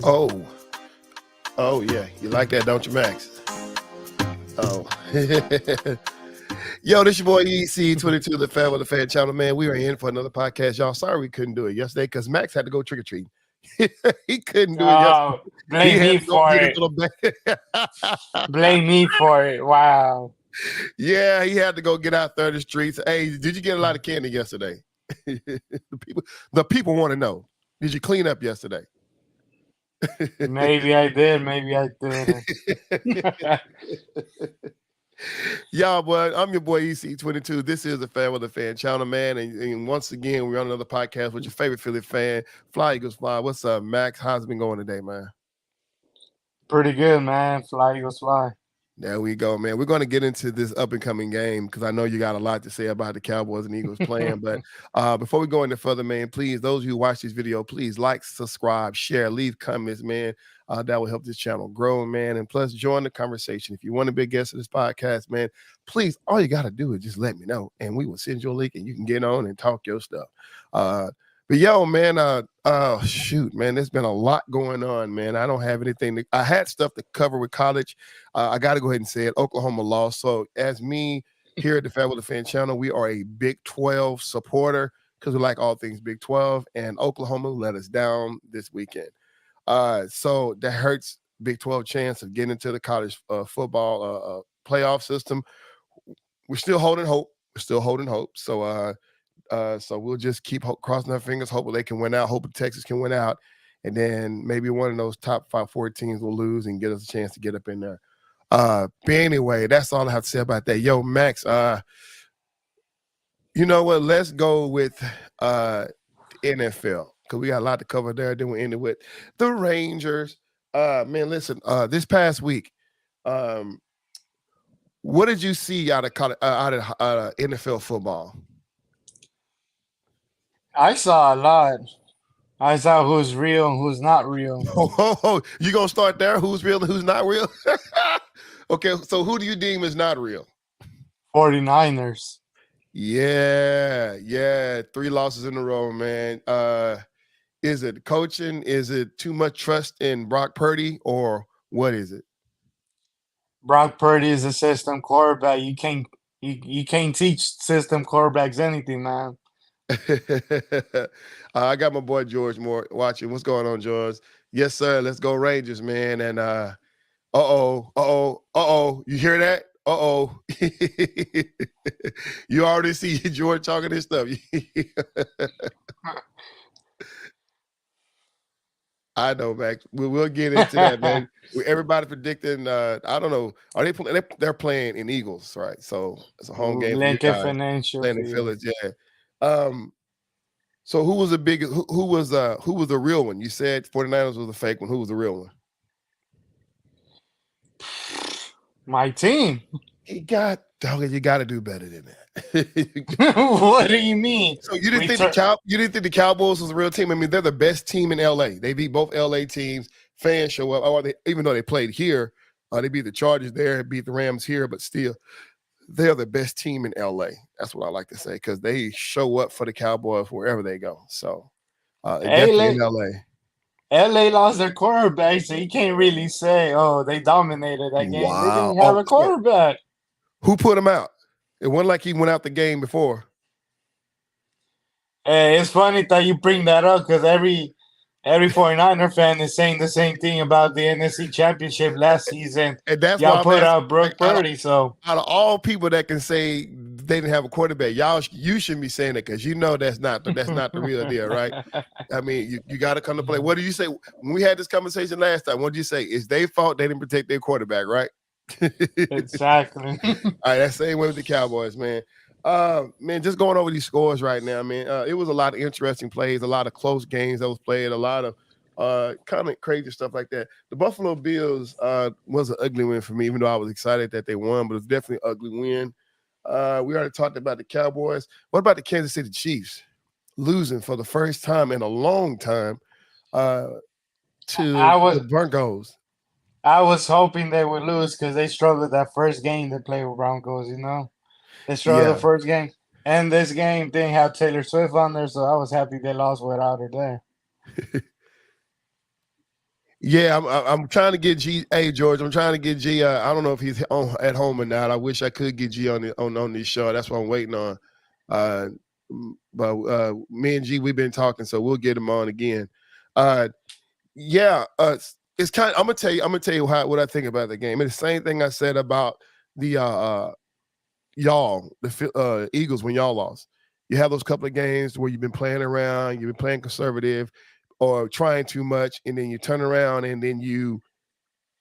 Oh, oh yeah, you like that, don't you, Max? Oh, yo, this your boy EC22, the FairWeather Fan channel, man. We are in for another podcast, y'all. Sorry we couldn't do it yesterday because Max had to go trick or treating. He couldn't do it yesterday. Oh, He blame had me to go for get his it. little bag. Blame me for it. Wow. Yeah, he had to go get out there in the streets. Hey, did you get a lot of candy yesterday? the people want to know. Did you clean up yesterday? Maybe I did. Maybe I didn't. Y'all, boy, I'm your boy EC22. This is the FairWeather Fan channel, man. And once again, we're on another podcast with your favorite Philly fan, Fly Eagles Fly. What's up, Max? How's it been going today, man? Pretty good, man. Fly Eagles fly. There we go, man. We're going to get into this up-and-coming game because I know you got a lot to say about the Cowboys and Eagles playing. But before we go any further, man, please, those who watch this video, please like, subscribe, share, leave comments, man. That will help this channel grow, man. And plus, join the conversation. If you want to be a guest of this podcast, man, please, all you got to do is just let me know, and we will send you a link, and you can get on and talk your stuff. But yo, man, shoot, man, there's been a lot going on, man. I don't have anything. I had stuff to cover with college. I got to go ahead and say it. Oklahoma lost. So as me here at the FairWeather Fan channel, we are a Big 12 supporter because we like all things Big 12, and Oklahoma let us down this weekend. So that hurts Big 12 chance of getting into the college football playoff system. We're still holding hope. So we'll just keep crossing our fingers, hoping they can win out, hoping Texas can win out, and then maybe one of those top 4 teams will lose and get us a chance to get up in there. But anyway, that's all I have to say about that. Yo, Max, you know what? Let's go with NFL because we got a lot to cover there. Then we ended with the Rangers. Man, listen, this past week, what did you see out of NFL football? I saw a lot. I saw who's real and who's not real. Oh, you gonna start there? Who's real and who's not real? Okay, so who do you deem is not real? 49ers. Yeah. 3 losses in a row, man. Is it coaching? Is it too much trust in Brock Purdy, or what is it? Brock Purdy is a system quarterback. You can't teach system quarterbacks anything, man. I got my boy George Moore watching. What's going on, George? Yes, sir. Let's go Rangers, man. And you hear that? You already see George talking this stuff. I know, Max. We'll get into that, man. Everybody predicting. I don't know. Are they playing? They're playing in Eagles, right? So it's a home game for you Lincoln guys. Financial Playing in Field. Phillies, yeah. So who was the biggest? Who was the real one? You said 49ers was the fake one. Who was the real one? My team. You got to do better than that. What do you mean? So you didn't think the Cowboys was a real team? I mean, they're the best team in LA. They beat both LA teams. Fans show up. Even though they played here, they beat the Chargers there, beat the Rams here, but still, they're the best team in LA. That's what I like to say because they show up for the Cowboys wherever they go. So definitely in LA. LA lost their quarterback, so you can't really say, "Oh, they dominated that game." Wow. They didn't have a quarterback. Who put him out? It wasn't like he went out the game before. Hey, it's funny that you bring that up because every 49er fan is saying the same thing about the NFC Championship last season. And that's y'all why put out Brock Purdy. So out of all people that can say they didn't have a quarterback, you shouldn't be saying it because you know that's not the real deal, right? I mean, you got to come to play. What did you say when we had this conversation last time? What did you say? It's their fault they didn't protect their quarterback, right? Exactly. All right, that's the same way with the Cowboys, man. Man, just going over these scores right now, man. It was a lot of interesting plays, a lot of close games that was played, a lot of kind of crazy stuff like that. The Buffalo Bills was an ugly win for me, even though I was excited that they won, but it's definitely an ugly win. We already talked about the Cowboys. What about the Kansas City Chiefs losing for the first time in a long time to the Broncos? I was hoping they would lose because they struggled that first game they played with Broncos, you know? They struggled the first game. And this game didn't have Taylor Swift on there, so I was happy they lost without her there. Yeah, I'm trying to get G. Hey, George, I'm trying to get G. I don't know if he's at home or not. I wish I could get G on this show. That's what I'm waiting on. Uh, but me and G, we've been talking, so we'll get him on again. Uh, yeah, it's kind of, I'm gonna tell you. What I think about the game. It's the same thing I said about the y'all, the Eagles when y'all lost. You have those couple of games where you've been playing around, you've been playing conservative, or trying too much, and then you turn around and then you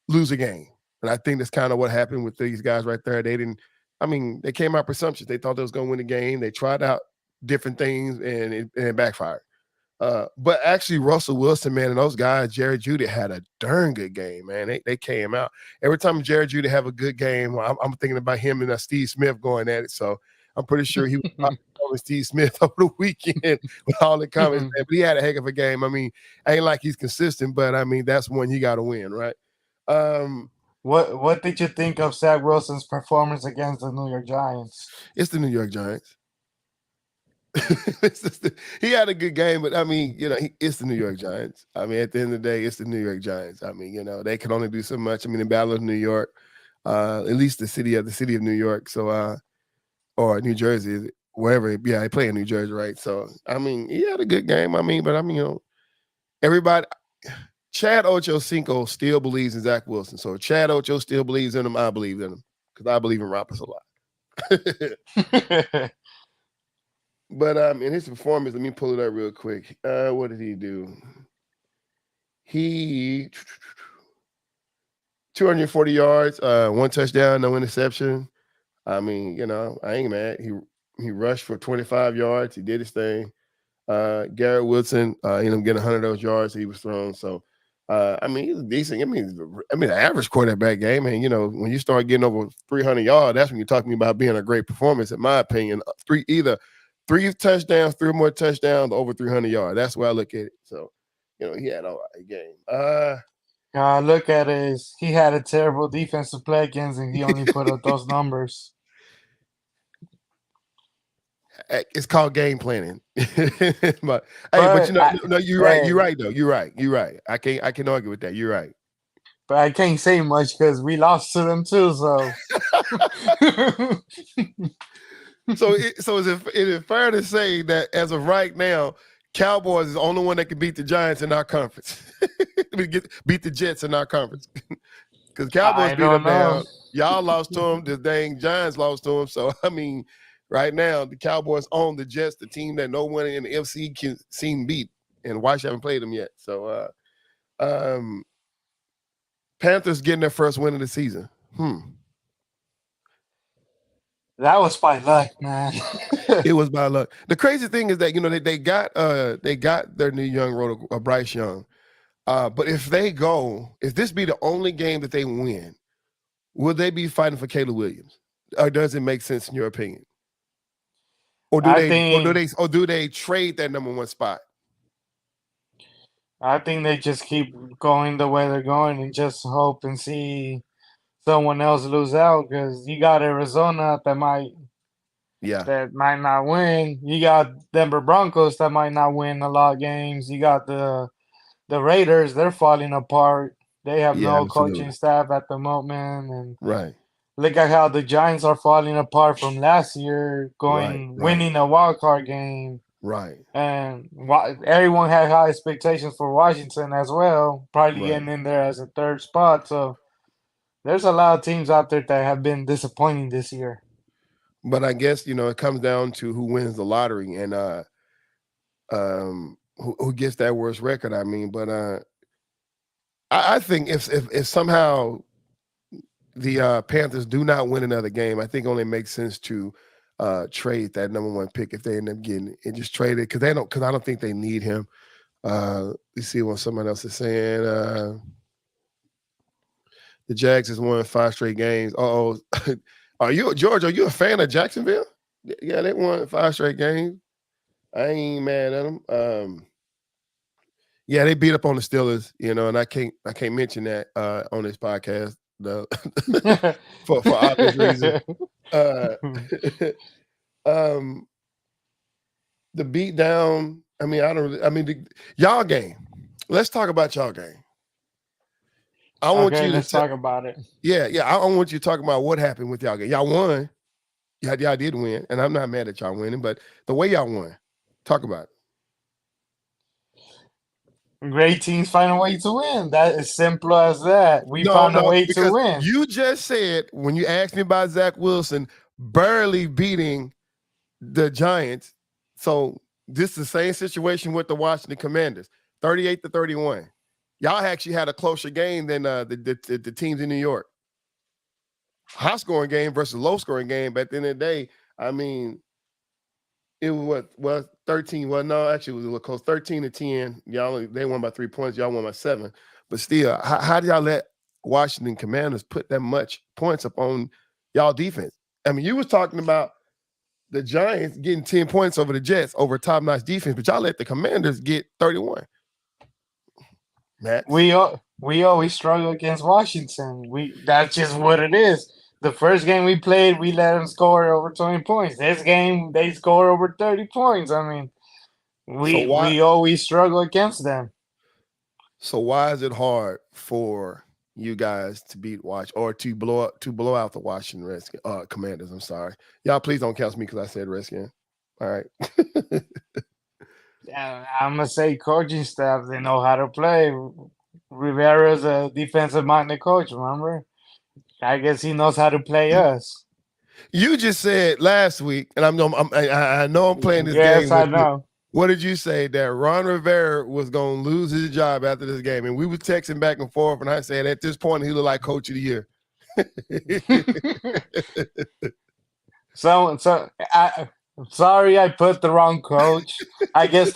lose a game. And I think that's kind of what happened with these guys right there. They didn't. I mean, they came out presumptuous. They thought they was going to win the game. They tried out different things, and it backfired. But actually, Russell Wilson, man, and those guys, Jerry Jeudy had a darn good game, man. They came out. Every time Jerry Jeudy have a good game, I'm thinking about him and Steve Smith going at it. So I'm pretty sure he was talking Steve Smith over the weekend with all the comments. But he had a heck of a game. I mean, ain't like he's consistent, but I mean, that's one you got to win, right? What did you think of Zach Wilson's performance against the New York Giants? It's the New York Giants. He had a good game, but I mean, it's the New York Giants. I mean, at the end of the day, it's the New York Giants. I mean, they can only do so much. I mean, the Battle of New York, at least the city of New York, so or New Jersey, wherever. Yeah, they play in New Jersey, right? So I mean, he had a good game. I mean, but I mean, everybody. Chad Ochocinco still believes in Zach Wilson. So if Chad Ocho still believes in him, I believe in him because I believe in Roppers a lot. But in his performance, let me pull it up real quick. What did he do? He 240 yards, 1 touchdown, no interception. I mean, I ain't mad. He rushed for 25 yards. He did his thing. Garrett Wilson, ended up getting 100 of those yards he was thrown. So, I mean, he's decent. I mean, the average quarterback game, and when you start getting over 300 yards, that's when you're talking about being a great performance, in my opinion. Either 3 touchdowns, 3 more touchdowns, over 300 yards. That's where I look at it. So, he had a game. Look at it. He had a terrible defensive play against, and he only put up those numbers. It's called game planning. but you're right. You're right, though. You're right. I can argue with that. You're right. But I can't say much because we lost to them too. So, so is it fair to say that as of right now, Cowboys is the only one that can beat the Giants in our conference? beat the Jets in our conference. Because Cowboys beat them down. Y'all lost to them. The dang Giants lost to them. So, I mean, right now, the Cowboys own the Jets, the team that no one in the FC can seem beat. And Watch haven't played them yet. So, Panthers getting their first win of the season. That was by luck, man. It was by luck. The crazy thing is that they got their new young Bryce Young. But if this be the only game that they win, will they be fighting for Caleb Williams? Or does it make sense in your opinion? Or do they trade that number 1 spot? I think they just keep going the way they're going and just hope and see someone else lose out because you got Arizona that might not win. You got Denver Broncos that might not win a lot of games. You got the Raiders, they're falling apart. They have no coaching staff at the moment, and right. Look at how the Giants are falling apart from last year, winning a wild card game. Right. And everyone had high expectations for Washington as well, probably getting in there as a 3rd spot. So there's a lot of teams out there that have been disappointing this year. But I guess, it comes down to who wins the lottery and who gets that worst record. I mean, but I think if somehow the Panthers do not win another game, I think it only makes sense to trade that number 1 pick if they end up getting it and just trade it because I don't think they need him. Let's see what someone else is saying. The Jags has won 5 straight games. George, are you a fan of Jacksonville? Yeah, they won 5 straight games. I ain't mad at them. Yeah, they beat up on the Steelers, and I can't mention that on this podcast for obvious reasons. The beat down. I mean, y'all game. Let's talk about y'all game. I want Okay, you to let's talk about it. Yeah. I want you to talk about what happened with y'all game. Y'all won. Y'all did win, and I'm not mad at y'all winning, but the way y'all won, talk about it. Great teams find a way to win. That is simple as that. We found a No, way to because win. you just said when you asked me about Zach Wilson barely beating the Giants. So this is the same situation with the Washington Commanders, 38-31. Y'all actually had a closer game than the teams in New York. High scoring game versus low scoring game. But at the end of the day, I mean, it was 13. Well, no, actually, it was close 13-10. They won by 3 points. Y'all won by 7. But still, how did y'all let Washington Commanders put that much points up on y'all defense? I mean, you was talking about the Giants getting 10 points over the Jets over top-notch defense, but y'all let the Commanders get 31. Max? We always struggle against Washington. That's just what it is. The first game we played, we let them score over 20 points. This game, they score over 30 points. I mean, we always struggle against them. So why is it hard for you guys to beat to blow out the Washington Commanders? I'm sorry, y'all. Please don't count me because I said Redskins. All right. I'm gonna say coaching staff. They know how to play. Rivera's a defensive-minded coach. Remember, I guess he knows how to play us. You just said last week, and I know I'm playing this game. Yes, I know. What did you say? That Ron Rivera was going to lose his job after this game, and we were texting back and forth, and I said at this point he looked like Coach of the Year. Sorry, I put the wrong coach. I guess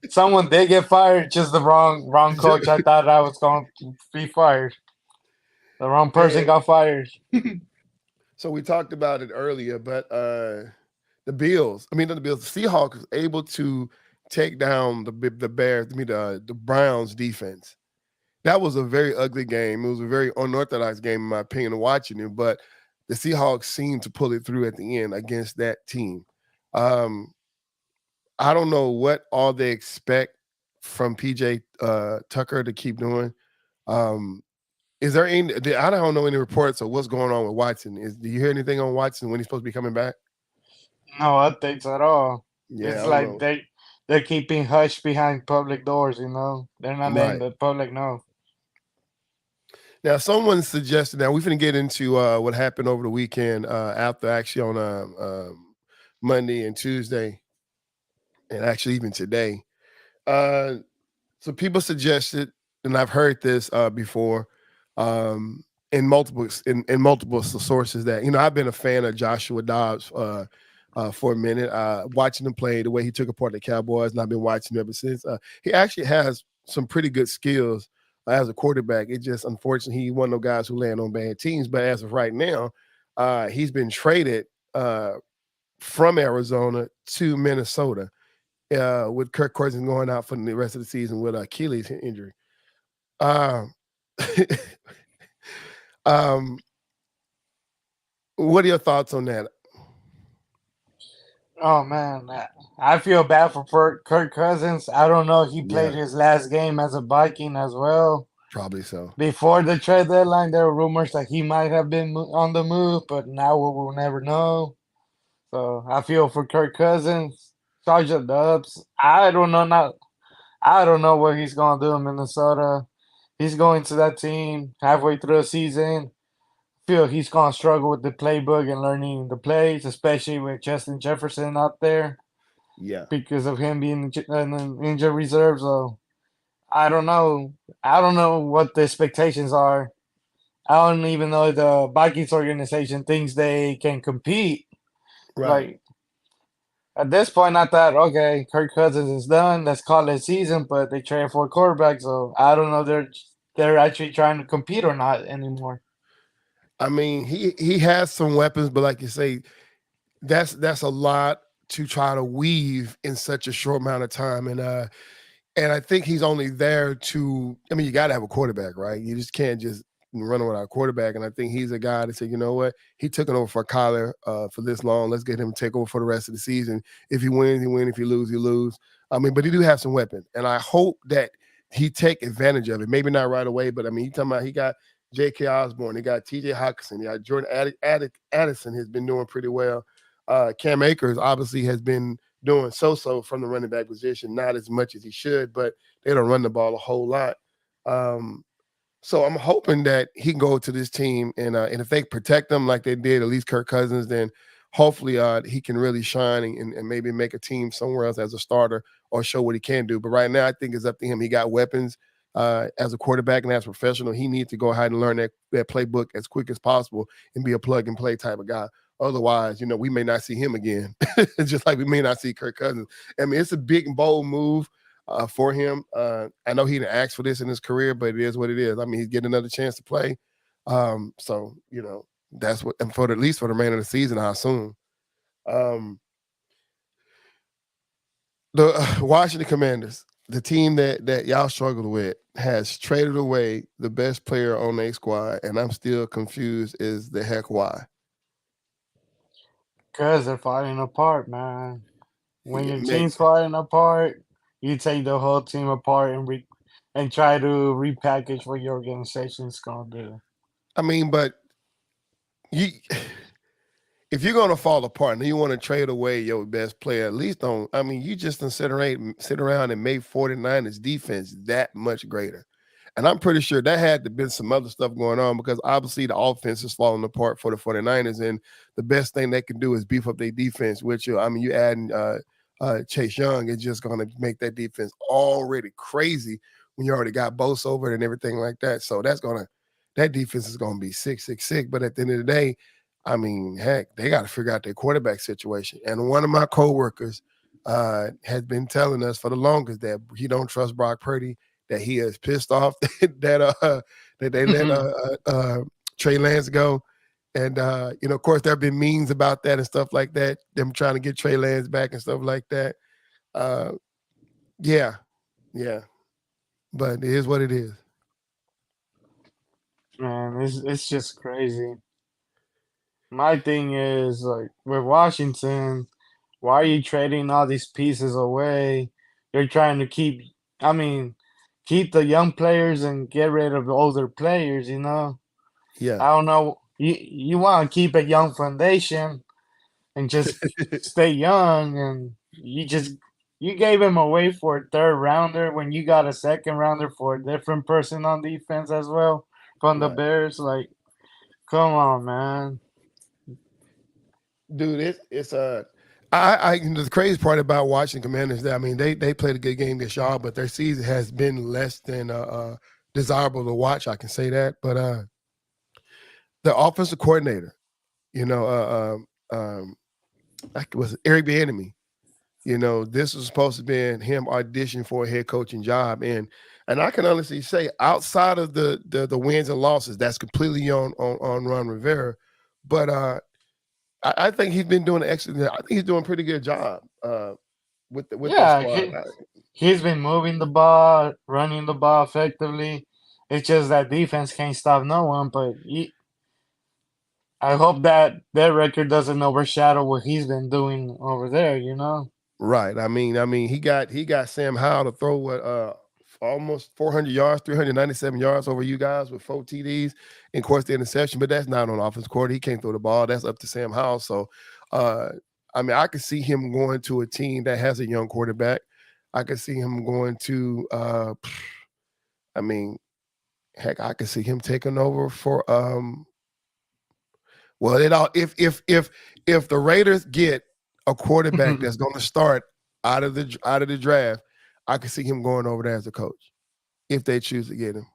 someone did get fired, just the wrong coach. I thought I was going to be fired. The wrong person got fired. So we talked about it earlier, but the Seahawks was able to take down the Bears, the Browns defense. That was a very ugly game. It was a very unorthodox game, in my opinion, watching it, but the Seahawks seemed to pull it through at the end against that team. I don't know what all they expect from PJ Tucker to keep doing. Is there any? I don't know any reports of what's going on with Watson. Do you hear anything on Watson when he's supposed to be coming back? No updates at all. Yeah, It's like they're keeping hush behind public doors. They're not letting the public know. Now, someone suggested. Now we're going to get into what happened over the weekend after actually on Monday and Tuesday, and actually even today. So people suggested, and I've heard this before in multiple sources that I've been a fan of Joshua Dobbs for a minute, watching him play the way he took apart the Cowboys, and I've been watching him ever since. He actually has some pretty good skills as a quarterback. It just unfortunately he's one of those guys who land on bad teams. But as of right now, he's been traded from Arizona to Minnesota. With Kirk Cousins going out for the rest of the season with Achilles injury. What are your thoughts on that? Oh man, I feel bad for Kirk Cousins. I don't know if he played his last game as a Viking as well. Probably so. Before the trade deadline, there were rumors that he might have been on the move, but now we'll never know. So I feel for Kirk Cousins, Sergeant Dubs. I don't know what he's gonna do in Minnesota. He's going to that team halfway through the season. I feel he's gonna struggle with the playbook and learning the plays, especially with Justin Jefferson out there. Yeah, because of him being in the injured reserve. So I don't know. I don't know what the expectations are. I don't even know if the Vikings organization thinks they can compete. right. Like at this point, I thought, okay, Kirk Cousins is done. Let's call it season. But they traded for a quarterback, so I don't know if they're actually trying to compete or not anymore. I mean, he has some weapons, but like you say, that's a lot to try to weave in such a short amount of time. And I think he's only there to. I mean, you got to have a quarterback, right? You just can't just run without a quarterback. And I think he's a guy that said, you know what, he took it over for Kyler for this long. Let's get him to take over for the rest of the season. If he wins, he wins. If he lose, he lose. I mean, but he do have some weapons, and I hope that he take advantage of it. Maybe not right away, but I mean, he talking about he got J.K. Osborne, he got T.J. Hawkinson, he got Jordan Addison has been doing pretty well. Cam Akers obviously has been doing so from the running back position, not as much as he should, but they don't run the ball a whole lot. So I'm hoping that he can go to this team and if they protect him like they did, at least Kirk Cousins, then hopefully he can really shine and maybe make a team somewhere else as a starter or show what he can do. But right now, I think it's up to him. He got weapons as a quarterback and as a professional. He needs to go ahead and learn that playbook as quick as possible and be a plug and play type of guy. Otherwise, we may not see him again, just like we may not see Kirk Cousins. I mean, it's a big and bold move for him. I know he didn't ask for this in his career, but it is what it is. I mean, he's getting another chance to play. So, that's what, and at least for the remainder of the season, I assume. The Washington Commanders, the team that y'all struggled with, has traded away the best player on their squad, and I'm still confused as the heck why. Because they're falling apart, man. When your team's falling apart, you take the whole team apart and try to repackage what your organization's gonna do. I mean, but if you're gonna fall apart and you want to trade away your best player, at least don't. I mean, you just sit around and make 49ers defense that much greater. And I'm pretty sure that had to been some other stuff going on because obviously the offense is falling apart for the 49ers, and the best thing they can do is beef up their defense. Which you adding Chase Young is just going to make that defense already crazy when you already got Bosa over it and everything like that. So that defense is going to be sick. But at the end of the day, I mean, heck, they got to figure out their quarterback situation. And one of my coworkers has been telling us for the longest that he don't trust Brock Purdy, that he is pissed off that they let Trey Lance go. And, of course, there have been memes about that and stuff like that, them trying to get Trey Lance back and stuff like that. Yeah. But it is what it is. Man, it's just crazy. My thing is, like, with Washington, why are you trading all these pieces away? You're trying to keep the young players and get rid of the older players, Yeah. I don't know. You want to keep a young foundation and just stay young, and you gave him away for a third rounder when you got a second rounder for a different person on defense as well from the Bears. Like, come on, man. Dude, it's the crazy part about watching Commanders that they played a good game against y'all, but their season has been less than desirable to watch. I can say that, but the offensive coordinator, was Eric Bieniemy. This was supposed to be him auditioning for a head coaching job, and I can honestly say, outside of the wins and losses, that's completely on Ron Rivera, but I think he's been doing an excellent. I think he's doing a pretty good job with the squad. He's been moving the ball, running the ball effectively. It's just that defense can't stop no one. But I hope that their record doesn't overshadow what he's been doing over there. Right. I mean, he got Sam Howell to throw what almost 400 yards, 397 yards over you guys with 4 TDs, and of course the interception. But that's not on offense court. He can't throw the ball. That's up to Sam Howell. So, I could see him going to a team that has a young quarterback. I could see him going to. Heck, I could see him taking over for. Well, if the Raiders get a quarterback that's going to start out of the draft, I could see him going over there as a coach if they choose to get him.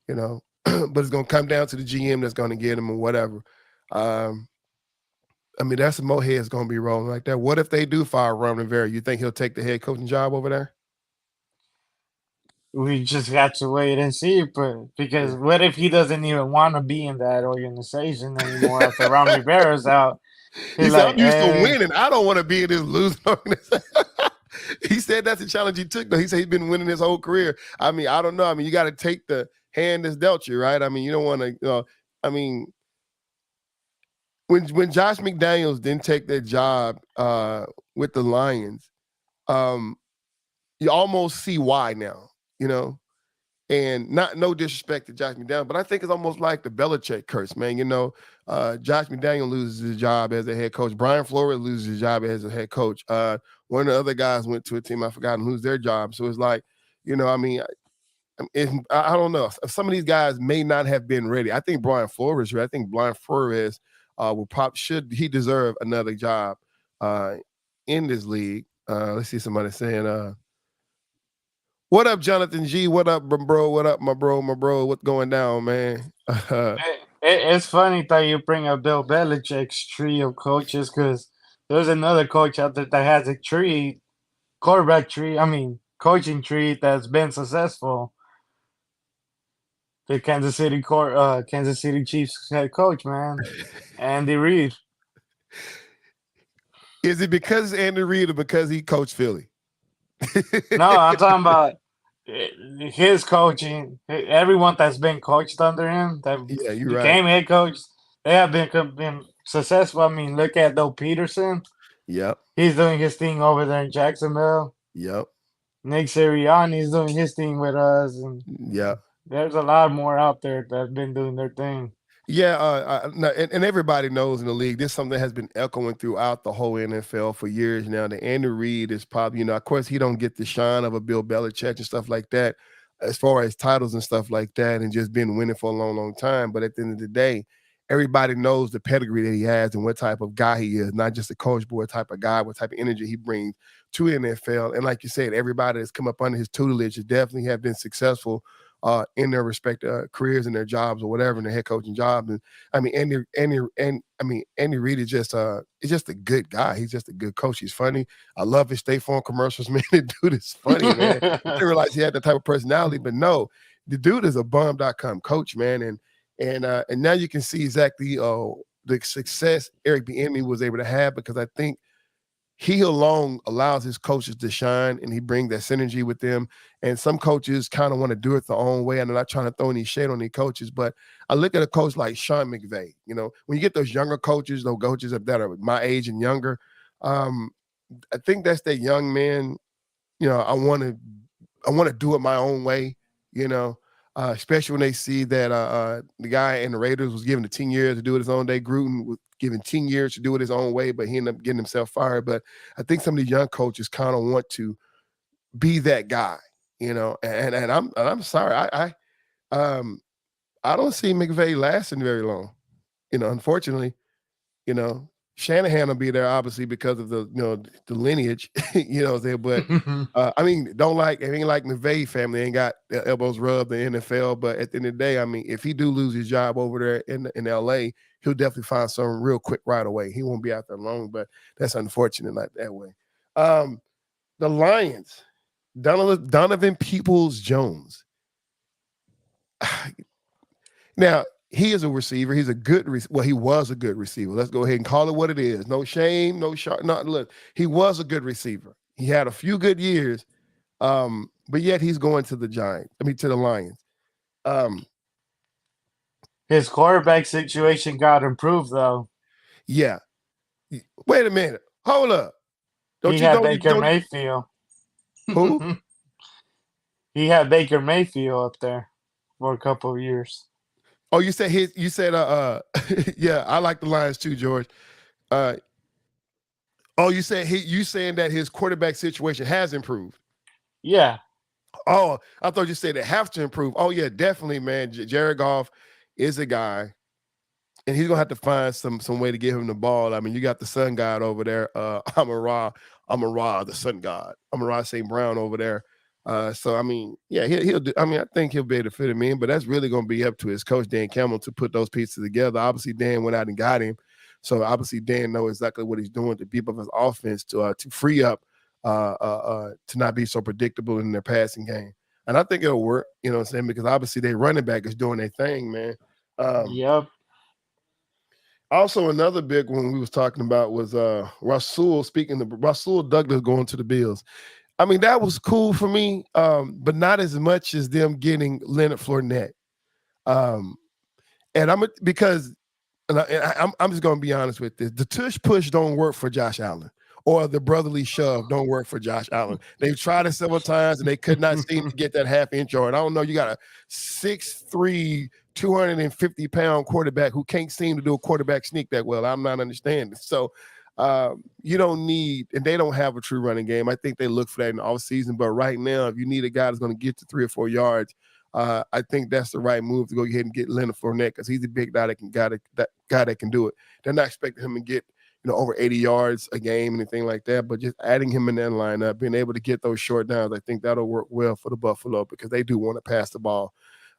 But it's going to come down to the GM that's going to get him or whatever. That's some more heads going to be rolling like that. What if they do fire Ron Rivera? You think he'll take the head coaching job over there? We just got to wait and see, but because what if he doesn't even want to be in that organization anymore after Ron Rivera's out? He said, "I'm used to winning. I don't want to be in this losing organization." He said that's the challenge he took, though. He said he's been winning his whole career. I don't know. You got to take the hand that's dealt you, right? You don't want to. When Josh McDaniels didn't take that job with the Lions, you almost see why now. you know. And no disrespect to Josh McDaniel, but I think it's almost like the Belichick curse, man. Josh McDaniel loses his job as a head coach. Brian Flores loses his job as a head coach. One of the other guys went to a team I forgot and lose their job. So it's like, I mean, I don't know. Some of these guys may not have been ready. I think Brian Flores, I think Brian Flores should he deserve another job in this league. Let's see somebody saying, what up, Jonathan G? What up, bro? What up, my bro? What's going down, man? It's funny that you bring up Bill Belichick's tree of coaches because there's another coach out there that has a coaching tree that's been successful. The Kansas City Chiefs head coach, man, Andy Reid. Is it because Andy Reid or because he coached Philly? No, I'm talking about his coaching. Everyone that's been coached under him that became head coach, they have been successful. I mean, look at Doug Peterson. Yep. He's doing his thing over there in Jacksonville. Yep. Nick Sirianni's doing his thing with us. And yep. There's a lot more out there that have been doing their thing. Yeah, and everybody knows in the league, this is something that has been echoing throughout the whole NFL for years now. That Andy Reid is probably, of course, he don't get the shine of a Bill Belichick and stuff like that, as far as titles and stuff like that, and just been winning for a long, long time. But at the end of the day, everybody knows the pedigree that he has and what type of guy he is, not just a coach, but what type of guy, what type of energy he brings to NFL. And like you said, everybody that's come up under his tutelage has definitely have been successful in their respective careers and their jobs or whatever in their head coaching jobs. And I mean, Andy Reid is just a good guy. He's just a good coach. He's funny. I love his State Farm commercials, man. The dude is funny, man. I didn't realize he had that type of personality, but no, the dude is a bum.com coach, man. And now you can see exactly the success Eric Bieniemy was able to have, because I think he alone allows his coaches to shine, and he brings that synergy with them. And some coaches kind of want to do it their own way, and I'm not trying to throw any shade on these coaches, but I look at a coach like Sean McVay. When you get those younger coaches, those coaches that are my age and younger, I think that's that young man. I want to do it my own way. Especially when they see that the guy in the Raiders was given 10 years to do it his own day. Gruden was given 10 years to do it his own way, but he ended up getting himself fired. But I think some of these young coaches kind of want to be that guy, and I'm sorry. I don't see McVay lasting very long. Unfortunately, Shanahan will be there obviously because of the lineage, but I mean, ain't like McVay family ain't got their elbows rubbed in the NFL, but at the end of the day, I mean, if he do lose his job over there in LA, he'll definitely find something real quick right away. He won't be out there long, but that's unfortunate like that way. The Lions, Donovan Peoples-Jones. Now, he is a receiver. He's a good he was a good receiver. Let's go ahead and call it what it is. No shame, no shot. No, look, he was a good receiver. He had a few good years, but yet he's going to the Lions. His quarterback situation got improved, though. Yeah. Wait a minute. Hold up. He had Baker Mayfield. Who? He had Baker Mayfield up there for a couple of years. Oh, you said yeah, I like the Lions too, George. You saying that his quarterback situation has improved? Yeah. Oh, I thought you said it has to improve. Oh yeah, definitely, man. Jared Goff is a guy, and he's gonna have to find some way to give him the ball. I mean, you got the sun god over there, Amon-Ra, the sun god, Amon-Ra St. Brown over there. So I mean, yeah, he'll do. I mean, I think he'll be able to fit him in, but that's really going to be up to his coach Dan Campbell to put those pieces together. Obviously, Dan went out and got him, so obviously Dan knows exactly what he's doing to beef up his offense to free up to not be so predictable in their passing game. And I think it'll work. You know what I'm saying? Because obviously their running back is doing their thing, man. Yep. Also, another big one we was talking about was Rasul. Speaking of Rasul Douglas going to the Bills. I mean, that was cool for me, but not as much as them getting Leonard Fournette. And I'm just going to be honest with this. The tush push don't work for Josh Allen or the brotherly shove don't work for Josh Allen. They've tried it several times and they could not seem to get that half-inch yard. I don't know. You got a 6'3", 250-pound quarterback who can't seem to do a quarterback sneak that well. I'm not understanding. So you don't need, and they don't have a true running game. I think they look for that in the offseason. But right now, if you need a guy that's going to get to 3 or 4 yards, I think that's the right move to go ahead and get Leonard Fournette because he's a big guy that can do it. They're not expecting him to get over 80 yards a game, anything like that. But just adding him in that lineup, being able to get those short downs, I think that'll work well for the Buffalo because they do want to pass the ball.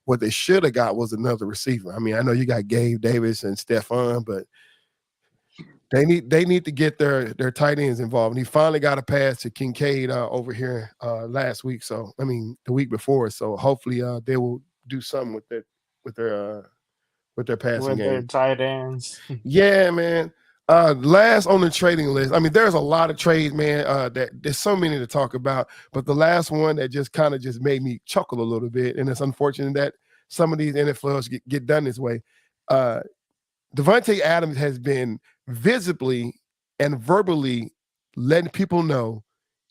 What they should have got was another receiver. I mean, I know you got Gabe Davis and Stephon, but they need to get their tight ends involved. And he finally got a pass to Kincaid over here last week. So I mean the week before. So hopefully they will do something with their passing game. With their tight ends. Yeah, man. Last on the trading list. I mean, there's a lot of trades, man. That there's so many to talk about. But the last one that just kind of just made me chuckle a little bit, and it's unfortunate that some of these NFLs get done this way. Davante Adams has been visibly and verbally letting people know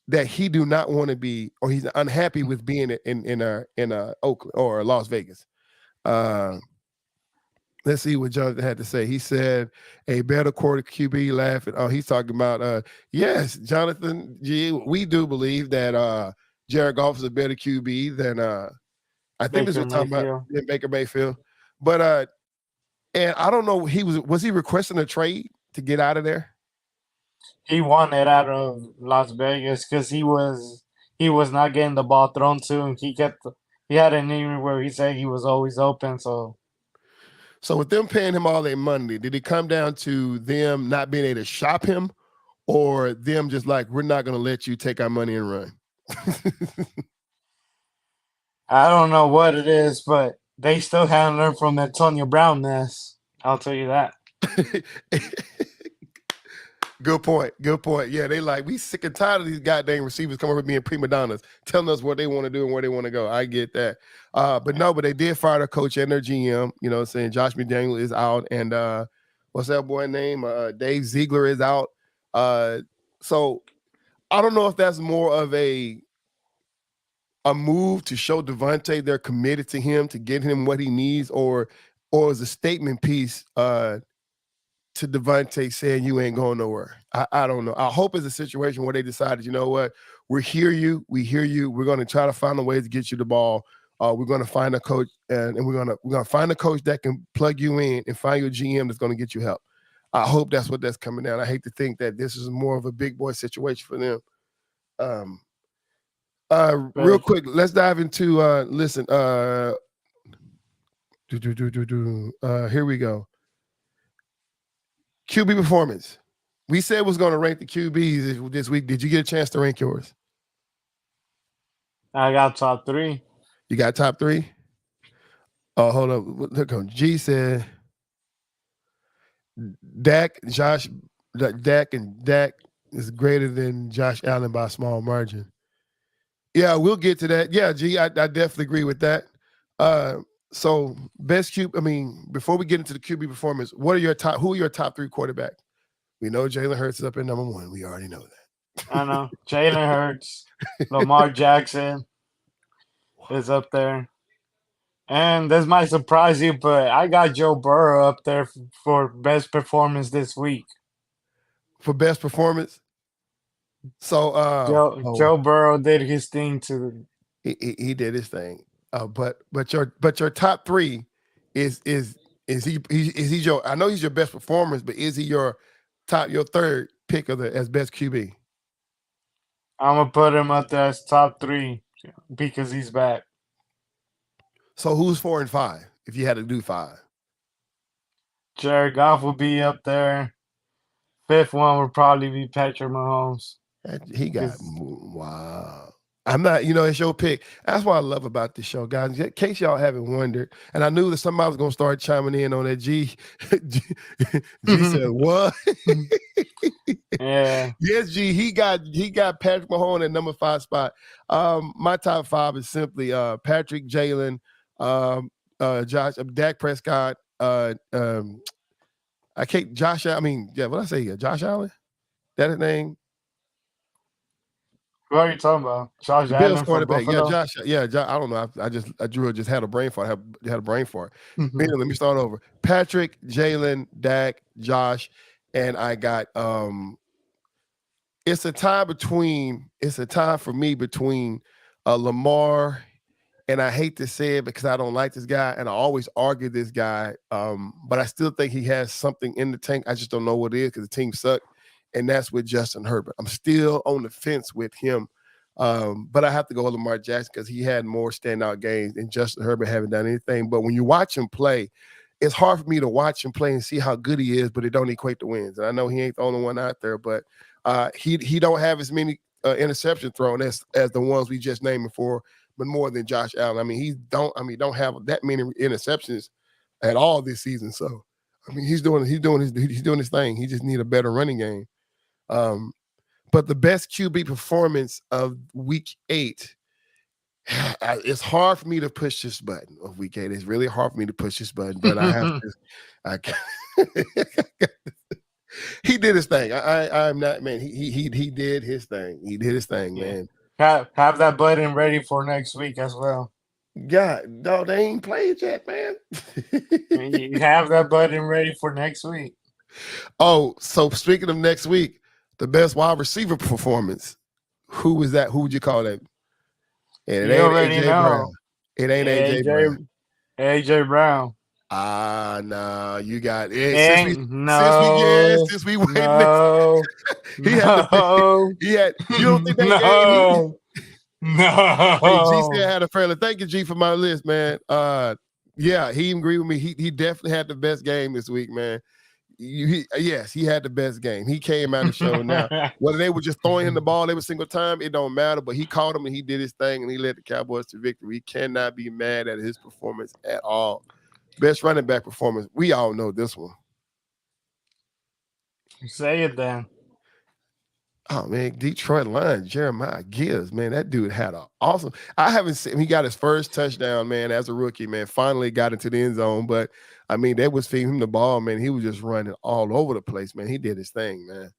that he do not want to be, or he's unhappy with being in Oakland or Las Vegas. Let's see what Jonathan had to say. He said a better quarter QB laughing. Oh, he's talking about yes, Jonathan G. We do believe that Jared Goff is a better QB than I think this was talking about Baker Mayfield. But and I don't know, was he requesting a trade to get out of there? He wanted out of Las Vegas because he was not getting the ball thrown to him. He had an interview where he said he was always open. So with them paying him all their money, did it come down to them not being able to shop him, or them just like, we're not going to let you take our money and run? I don't know what it is, but they still haven't learned from Antonio Brown this. I'll tell you that. Good point. Yeah, they like, we sick and tired of these goddamn receivers coming over being prima donnas, telling us what they want to do and where they want to go. I get that. But they did fire their coach and their GM, saying Josh McDaniel is out. And what's that boy name? Dave Ziegler is out. So I don't know if that's more of a move to show Davante they're committed to him, to get him what he needs, or is a statement piece to Davante saying you ain't going nowhere. I don't know. I hope it's a situation where they decided, you know what, we hear you. We're going to try to find a way to get you the ball. We're going to find a coach, and we're going to find a coach that can plug you in and find you a GM that's going to get you help. I hope that's what that's coming down. I hate to think that this is more of a big boy situation for them. Real quick, let's dive into listen. Here we go. QB performance. We said was going to rank the QBs this week. Did you get a chance to rank yours? I got top 3. You got top 3? Oh, hold on. Look on. G said Dak is greater than Josh Allen by a small margin. Yeah, we'll get to that. Yeah, G, I definitely agree with that. So best QB. I mean, before we get into the QB performance, who are your top 3 quarterbacks? We know Jalen Hurts is up at number 1. We already know that. I know. Jalen Hurts, Lamar Jackson is up there. And this might surprise you, but I got Joe Burrow up there for best performance this week. For best performance? So Joe Burrow did his thing to he did his thing. But your top 3 is he your, I know he's your best performance, but is he your third pick as best QB? I'm gonna put him up there as top 3 because he's back. So who's 4 and 5 if you had to do 5? Jared Goff will be up there. 5th one would probably be Patrick Mahomes. He got wow. I'm not, it's your pick. That's what I love about this show, guys. In case y'all haven't wondered, and I knew that somebody was going to start chiming in on that. G said, what? Yeah. Yes, G, he got Patrick Mahomes at number 5 spot. My top 5 is simply Patrick, Jalen, Josh, Dak Prescott, Josh Allen? That his name? What are you talking about? Josh The Bills Allen from quarterback. Yeah, Buffalo? Josh. Yeah, I don't know. I Drew just had a brain fart. Had a brain fart. Anyway, let me start over. Patrick, Jalen, Dak, Josh, and I got it's a tie for me between Lamar, and I hate to say it because I don't like this guy and I always argue this guy, but I still think he has something in the tank. I just don't know what it is because the team sucked, and that's with Justin Herbert. I'm still on the fence with him, but I have to go with Lamar Jackson because he had more standout games and Justin Herbert haven't done anything. But when you watch him play, it's hard for me to watch him play and see how good he is, but it don't equate to wins. And I know he ain't the only one out there, but he don't have as many interception thrown as the ones we just named for, but more than Josh Allen. I mean, he don't have that many interceptions at all this season. So, I mean, he's doing his thing. He just need a better running game. But the best QB performance of Week 8. It's hard for me to push this button of Week 8. It's really hard for me to push this button, but I have to. He did his thing. I'm not, man. He did his thing. He did his thing, man. Have that button ready for next week as well. God, no, they ain't played yet, man. You have that button ready for next week. Oh, so speaking of next week, the best wide receiver performance. Who was that? Who would you call that? And it You ain't already AJ know. Brown. It ain't AJ Brown. AJ Brown. No, you got it. Since we went no, he had you don't think that game no. Hey, G said I had a fairly. Thank you, G, for my list, man. Yeah, he agreed with me. He definitely had the best game this week, man. Yes, he had the best game. He came out and showed. Now, whether they were just throwing him the ball every single time, it don't matter. But he caught him and he did his thing and he led the Cowboys to victory. We cannot be mad at his performance at all. Best running back performance. We all know this one. Say it then. Oh man, Detroit Lions, Jeremiah Gibbs, man, that dude had an awesome. I haven't seen. He got his first touchdown, man, as a rookie, man. Finally got into the end zone, but I mean, they was feeding him the ball, man. He was just running all over the place, man. He did his thing, man.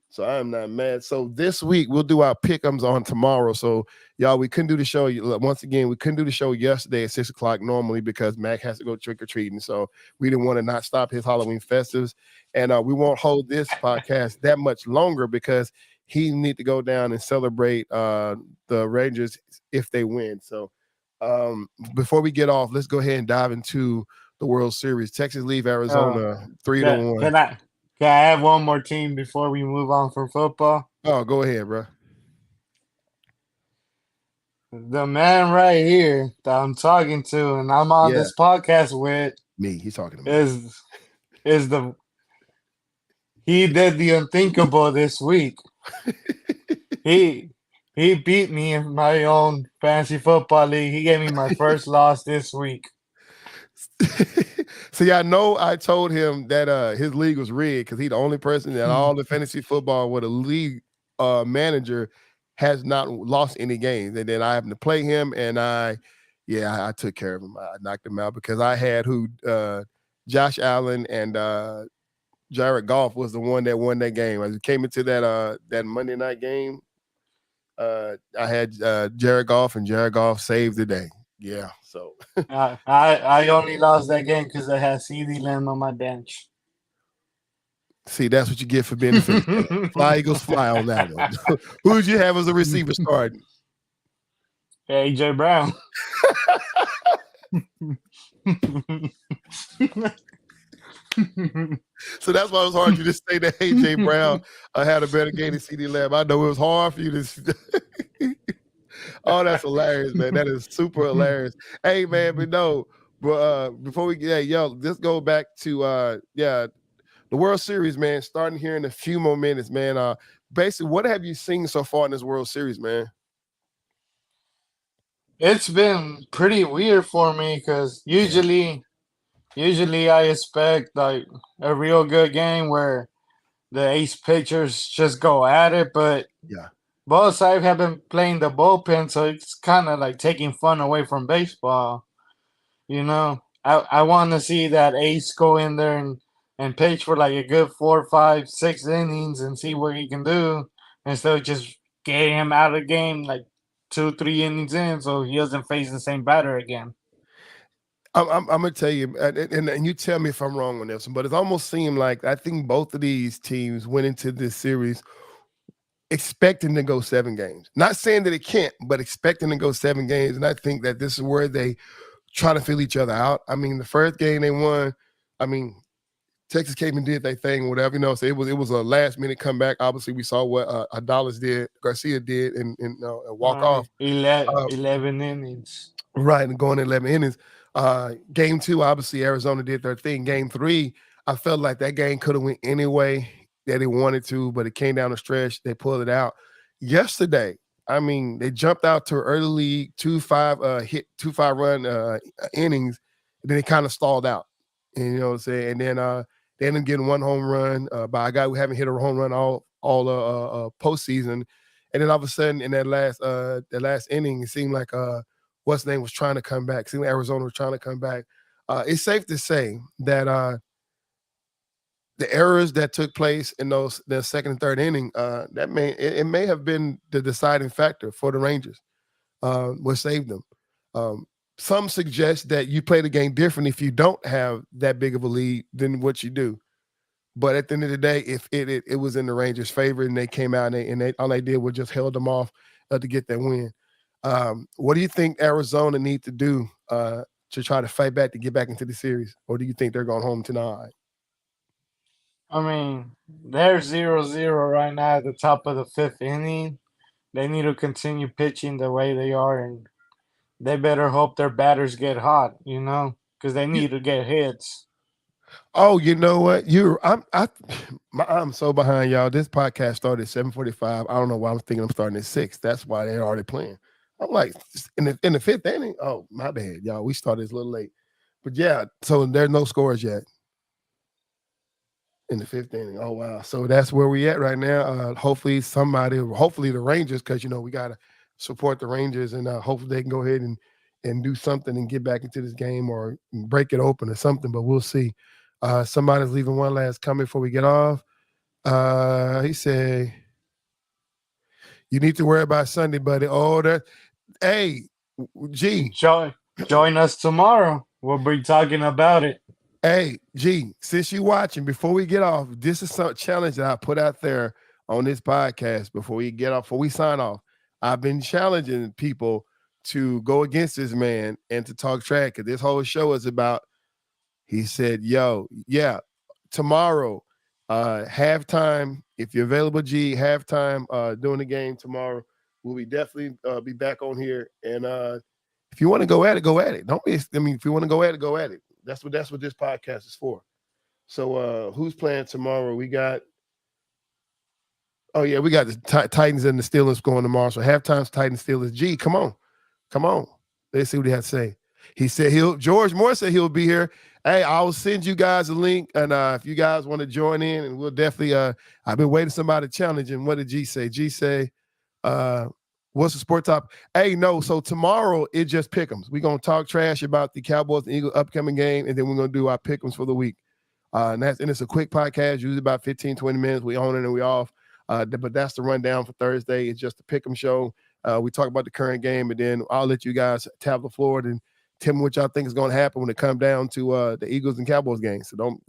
So I'm not mad. So this week we'll do our pick'ems on tomorrow. So y'all, we couldn't do the show once again. We couldn't do the show yesterday at 6:00 normally because Mac has to go trick or treating. So we didn't want to not stop his Halloween festives, and we won't hold this podcast that much longer because he need to go down and celebrate the Rangers if they win. So before we get off, let's go ahead and dive into the World Series. Texas leave Arizona 3-1. Can I add one more team before we move on from football? Oh, go ahead, bro. The man right here that I'm talking to and I'm on this podcast with me. He's talking to me. He did the unthinkable this week. He beat me in my own fantasy football league. He gave me my first loss this week. See, I know I told him that his league was rigged because he's the only person that all the fantasy football with a league manager has not lost any games. And then I happened to play him, and I took care of him. I knocked him out because I had Josh Allen and Jared Goff was the one that won that game. As we came into that Monday night game, I had Jared Goff, and Jared Goff saved the day. Yeah, so I only lost that game because I had CD Lamb on my bench. See, that's what you get for being a fan. Fly Eagles fly on that one. Who did you have as a receiver starting? AJ Brown. So that's why it was hard for you to say that AJ Brown had a better game than CD Lamb. I know it was hard for you to. Oh, that's hilarious, man. That is super hilarious. Hey, man, but no, before we get, let's go back to the World Series, man. Starting here in a few more minutes, man. Basically, what have you seen so far in this World Series, man? It's been pretty weird for me because usually I expect like a real good game where the ace pitchers just go at it, but both sides have been playing the bullpen, so it's kind of like taking fun away from baseball. You know, I want to see that ace go in there and pitch for like a good 4, 5, 6 innings and see what he can do instead of just get him out of the game like 2-3 innings in, so he doesn't face the same batter again. I'm gonna tell you, and you tell me if I'm wrong on this one, but it almost seemed like I think both of these teams went into this series expecting to go 7 games. Not saying that it can't, but expecting to go 7 games. And I think that this is where they try to feel each other out. I mean, the first game they won, I mean, Texas came and did their thing, whatever, so it was a last minute comeback. Obviously, we saw what Garcia did, and walk off. 11 innings. Right, and going 11 innings. Game 2, obviously, Arizona did their thing. Game 3, I felt like that game could have went any way that they wanted to, but it came down the stretch. They pulled it out. Yesterday, I mean, they jumped out to early lead 2-5 run innings, and then they kind of stalled out. And you know what I'm saying? And then they ended up getting 1 home run by a guy who haven't hit a home run all postseason. And then all of a sudden, in that last inning, it seemed like what's name was trying to come back. It seemed like Arizona was trying to come back. It's safe to say that the errors that took place in the second and third inning, that may have been the deciding factor for the Rangers. What saved them. Some suggest that you play the game different if you don't have that big of a lead than what you do. But at the end of the day, if it was in the Rangers' favor and they came out and they all they did was just held them off to get that win. What do you think Arizona need to do to try to fight back to get back into the series? Or do you think they're going home tonight? I mean, they're 0-0 right now at the top of the 5th inning. They need to continue pitching the way they are, and they better hope their batters get hot, because they need to get hits. Oh, you know what? I'm so behind y'all. This podcast started at 7:45. I don't know why I'm thinking I'm starting at 6. That's why they're already playing. I'm like in the 5th inning. Oh, my bad, y'all. We started a little late, but yeah. So there's no scores yet in the 5th inning. Oh wow. So that's where we at right now. Hopefully the Rangers, because we gotta support the Rangers, and hopefully they can go ahead and do something and get back into this game or break it open or something. But we'll see. Somebody's leaving one last comment before we get off. He said, "You need to worry about Sunday, buddy." Oh, hey, G. Join us tomorrow. We'll be talking about it. Hey, G, since you're watching, before we get off, this is some challenge that I put out there on this podcast before we sign off. I've been challenging people to go against this man and to talk trash, because this whole show is about, he said, tomorrow, halftime, if you're available, G, halftime during the game tomorrow, we'll definitely be back on here. And if you want to go at it, go at it. If you want to go at it, go at it. That's what this podcast is for. So who's playing tomorrow? We got the Titans and the Steelers going tomorrow. So halftime's Titans Steelers. G, come on. Let's see what he has to say. He said George Moore said he'll be here. Hey, I'll send you guys a link, and if you guys want to join in, and we'll definitely I've been waiting somebody to challenge him. What did G say? G say, what's the sport top? Hey, no. So tomorrow it just pick'ems. We're gonna talk trash about the Cowboys and Eagles upcoming game, and then we're gonna do our pick'ems for the week. And it's a quick podcast, usually about 15, 20 minutes. We on it and we off. But that's the rundown for Thursday. It's just a pick'em show. We talk about the current game, and then I'll let you guys tap the floor and tell me what y'all think is going to happen when it comes down to the Eagles and Cowboys game. So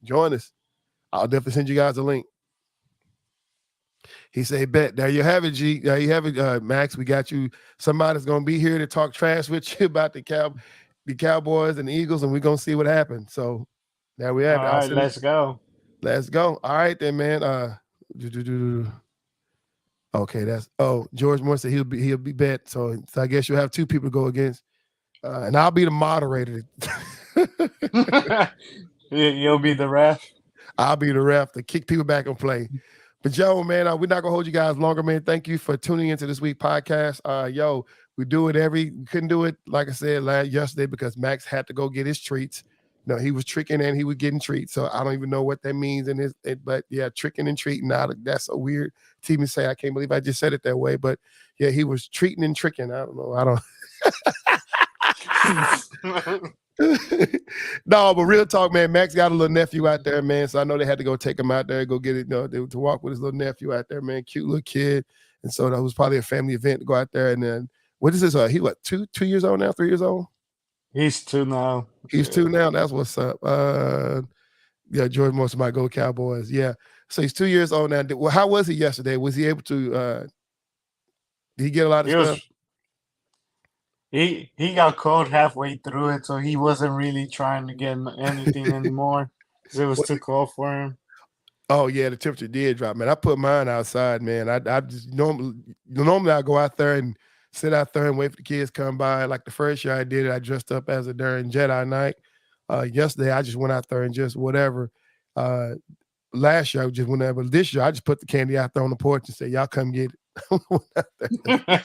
join us. I'll definitely send you guys a link. He said, bet. There you have it, G. There you have it, Max. We got you. Somebody's going to be here to talk trash with you about the Cowboys and the Eagles, and we're going to see what happens. So there we have it. All right, let's go. Let's go. All right, then, man. Okay, George Moore said he'll be bet. So I guess you'll have 2 people to go against. And I'll be the moderator. You'll be the ref. I'll be the ref to kick people back and play. But Joe, man, we're not gonna hold you guys longer, man. Thank you for tuning into this week podcast. We do it we couldn't do it, like I said, yesterday because Max had to go get his treats. He was tricking and he was getting treats. So I don't even know what that means but yeah, tricking and treating. Now that's a weird to even say. I can't believe I just said it that way. But yeah, he was treating and tricking. I don't know. No, but real talk, man. Max got a little nephew out there, man. So I know they had to go take him out there, go get it, to walk with his little nephew out there, man. Cute little kid. And so that was probably a family event to go out there. And then what is this? He what, 2 years old now, 3 years old? He's 2 now. He's 2 now. That's what's up. Yeah, George Morris might go Cowboys. Yeah. So he's 2 years old now. Well, how was he yesterday? Was he able to did he get a lot of stuff? He got cold halfway through it, so he wasn't really trying to get anything anymore because it was too cold for him. Oh yeah, the temperature did drop, man. I put mine outside, man. I just normally I go out there and sit out there and wait for the kids to come by. Like the first year I did it, I dressed up as a during Jedi night. Yesterday I just went out there and just whatever. Last year I just went there, but this year I just put the candy out there on the porch and said, "Y'all come get it."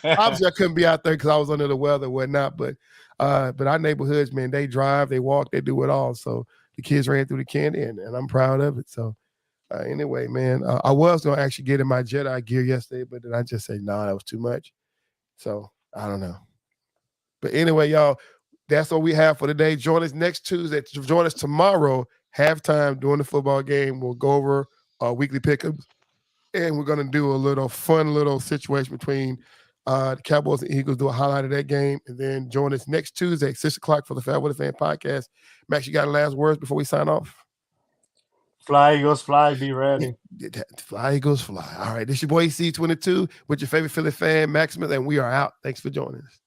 Obviously I couldn't be out there because I was under the weather and whatnot, but our neighborhoods, man, they drive, they walk, they do it all. So the kids ran through the candy and I'm proud of it. So anyway, man, I was going to actually get in my Jedi gear yesterday, but then I just said, no, that was too much. So I don't know. But anyway, y'all, that's what we have for today. Join us next Tuesday. Join us tomorrow, halftime during the football game. We'll go over our weekly pickups. And we're going to do a little fun little situation between the Cowboys and Eagles, do a highlight of that game, and then join us next Tuesday, 6 o'clock for the FairWeather Fan Podcast. Max, you got the last words before we sign off? Fly, Eagles, fly, be ready. Fly, Eagles, fly. All right, this is your boy C22 with your favorite Philly fan, Maximus, and we are out. Thanks for joining us.